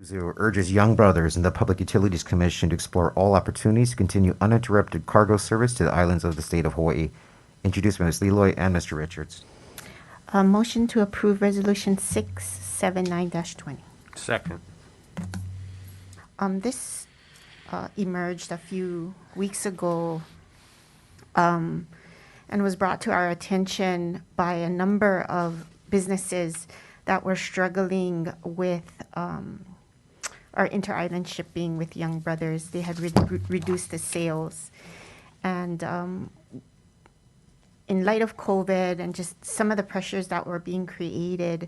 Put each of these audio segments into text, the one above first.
Zoo urges Young Brothers and the Public Utilities Commission to explore all opportunities to continue uninterrupted cargo service to the islands of the state of Hawaii. Introduced by Ms. Leloy and Mr. Richards. A motion to approve Resolution 679-20. Second. This emerged a few weeks ago and was brought to our attention by a number of businesses that were struggling with our inter-island shipping with Young Brothers. They had reduced the sales. And in light of COVID and just some of the pressures that were being created,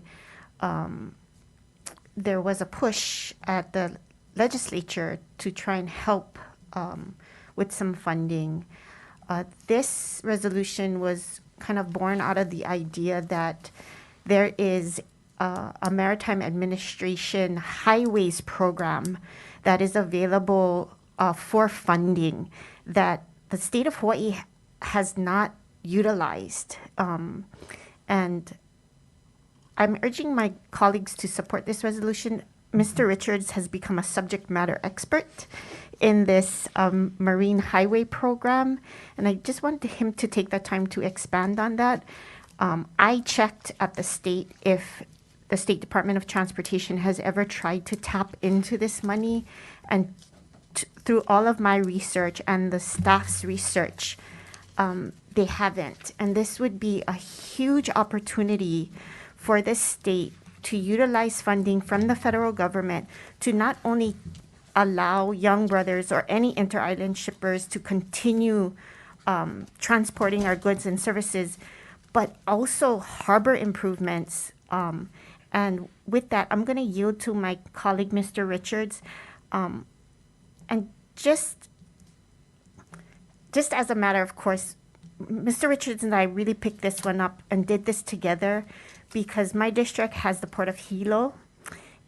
there was a push at the legislature to try and help with some funding. This resolution was kind of born out of the idea that there is a Maritime Administration highways program that is available for funding that the state of Hawaii has not utilized. And I'm urging my colleagues to support this resolution. Mr. Richards has become a subject matter expert in this marine highway program, and I just wanted him to take the time to expand on that. I checked at the state if the State Department of Transportation has ever tried to tap into this money, and through all of my research and the staff's research, they haven't. And this would be a huge opportunity for the state to utilize funding from the federal government to not only allow Young Brothers or any inter-island shippers to continue transporting our goods and services, but also harbor improvements. And with that, I'm going to yield to my colleague, Mr. Richards. And just as a matter of course, Mr. Richards and I really picked this one up and did this together because my district has the Port of Hilo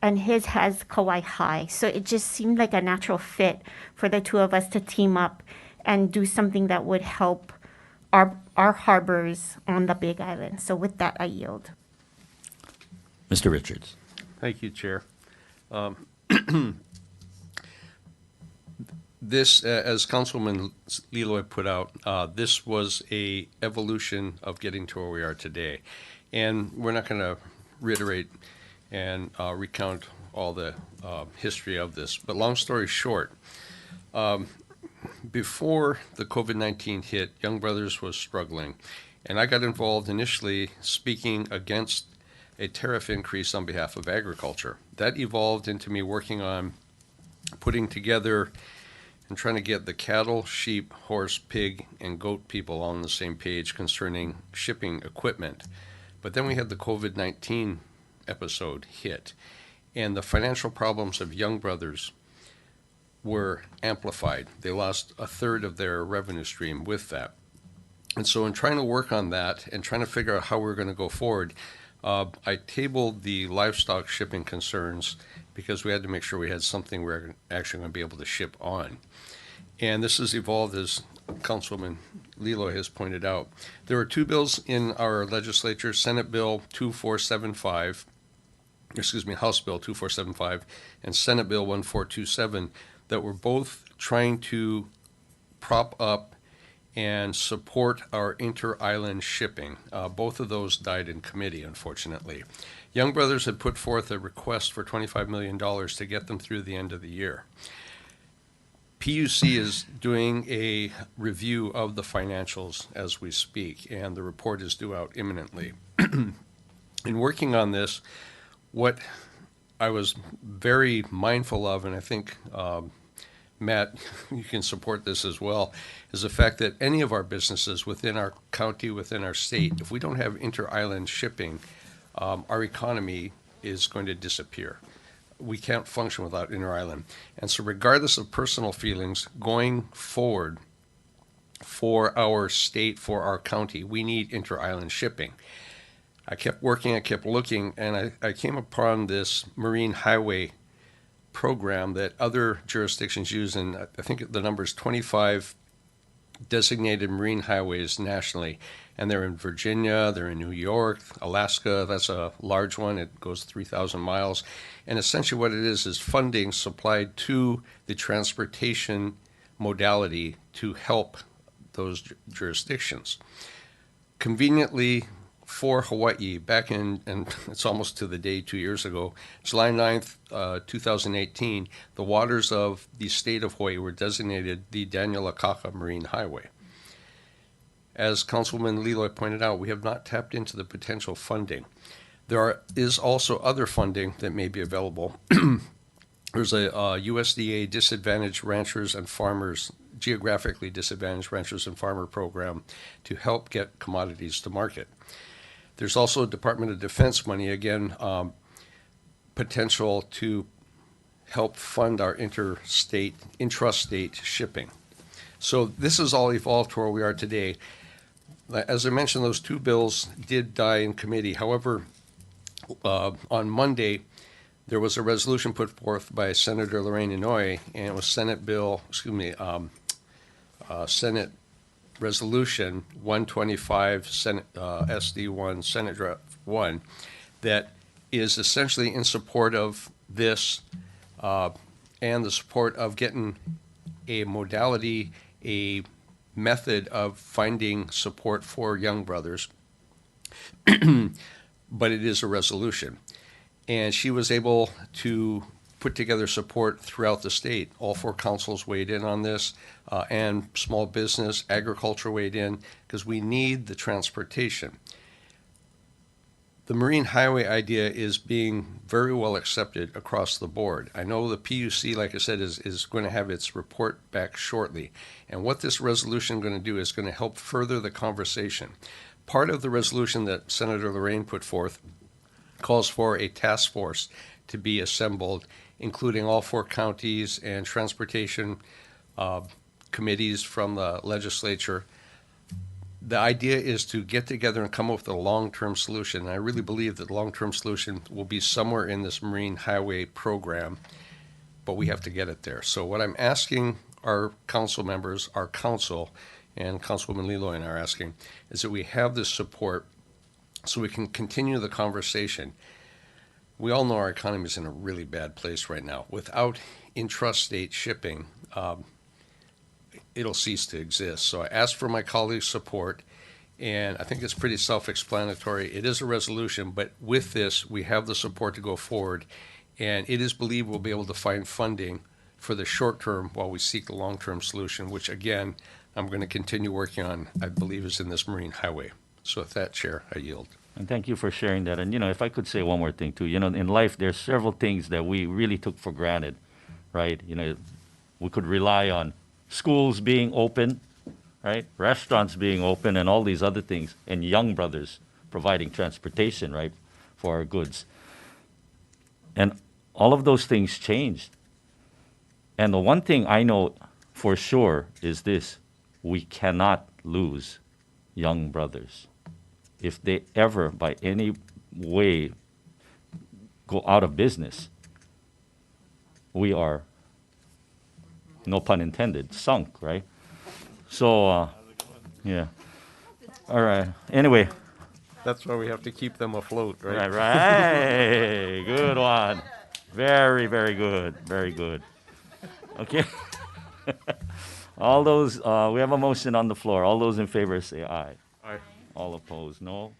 and his has Kauai High. So it just seemed like a natural fit for the two of us to team up and do something that would help our harbors on the Big Island. So with that, I yield. Mr. Richards. Thank you, Chair. This, as Councilman Leloy put out, this was a evolution of getting to where we are today. And we're not going to reiterate and recount all the history of this. But long story short, before the COVID-19 hit, Young Brothers was struggling. And I got involved initially speaking against a tariff increase on behalf of agriculture. That evolved into me working on putting together and trying to get the cattle, sheep, horse, pig, and goat people on the same page concerning shipping equipment. But then we had the COVID-19 episode hit, and the financial problems of Young Brothers were amplified. They lost a third of their revenue stream with that. And so in trying to work on that and trying to figure out how we're going to go forward, I tabled the livestock shipping concerns because we had to make sure we had something we were actually going to be able to ship on. And this has evolved, as Councilman Leloy has pointed out. There are two bills in our legislature, Senate Bill 2475, House Bill 2475, and Senate Bill 1427, that were both trying to prop up and support our inter-island shipping. Both of those died in committee, unfortunately. Young Brothers had put forth a request for $25 million to get them through the end of the year. PUC is doing a review of the financials as we speak, and the report is due out imminently. In working on this, what I was very mindful of, and I think Matt, you can support this as well, is the fact that any of our businesses within our county, within our state, if we don't have inter-island shipping, our economy is going to disappear. We can't function without inter-island. And so regardless of personal feelings, going forward for our state, for our county, we need inter-island shipping. I kept working, I kept looking, and I came upon this marine highway program that other jurisdictions use, and I think the number is 25 designated marine highways nationally. And they're in Virginia, they're in New York, Alaska. That's a large one. It goes 3,000 miles. And essentially what it is funding supplied to the transportation modality to help those jurisdictions. Conveniently for Hawaii, back in, and it's almost to the day 2 years ago, July 9th, 2018, the waters of the state of Hawaii were designated the Daniel Akaka Marine Highway. As Councilwoman Leloy pointed out, we have not tapped into the potential funding. There is also other funding that may be available. There's a USDA Disadvantaged Ranchers and Farmers, Geographically Disadvantaged Ranchers and Farmer program to help get commodities to market. There's also Department of Defense money, again, potential to help fund our intrastate shipping. So this has all evolved to where we are today. As I mentioned, those two bills did die in committee. However, on Monday, there was a resolution put forth by Senator Lorraine Inouye, and it was Senate Resolution 125, Senate SD1, Senate Draft 1, that is essentially in support of this and the support of getting a modality, a method of finding support for young brothers, but it is a resolution. And she was able to put together support throughout the state. All four councils weighed in on this, and small business, agriculture weighed in, because we need the transportation. The marine highway idea is being very well accepted across the board. I know the PUC, like I said, is going to have its report back shortly. And what this resolution is going to do is going to help further the conversation. Part of the resolution that Senator Lorraine put forth calls for a task force to be assembled, including all four counties and transportation committees from the legislature. The idea is to get together and come up with a long-term solution. And I really believe that the long-term solution will be somewhere in this Marine Highway program, but we have to get it there. So what I'm asking our council members, our council, and Councilwoman Leloy and I are asking, is that we have this support so we can continue the conversation. We all know our economy is in a really bad place right now. Without intrastate shipping, it'll cease to exist. So I asked for my colleagues' support, and I think it's pretty self-explanatory. It is a resolution, but with this, we have the support to go forward, and it is believed we'll be able to find funding for the short term while we seek the long-term solution, which again, I'm going to continue working on, I believe is in this Marine Highway. So with that, Chair, I yield. And thank you for sharing that. And, if I could say one more thing, too. In life, there's several things that we really took for granted, right? We could rely on schools being open, right? Restaurants being open and all these other things. And young brothers providing transportation, right, for our goods. And all of those things changed. And the one thing I know for sure is this: we cannot lose young brothers. If they ever, by any way, go out of business, we are, no pun intended, sunk, right? So, yeah. All right. Anyway. That's why we have to keep them afloat, Right, right. Good one. Very, very good. Very good. Okay. All those, we have a motion on the floor. All those in favor say aye. Aye. All opposed, no.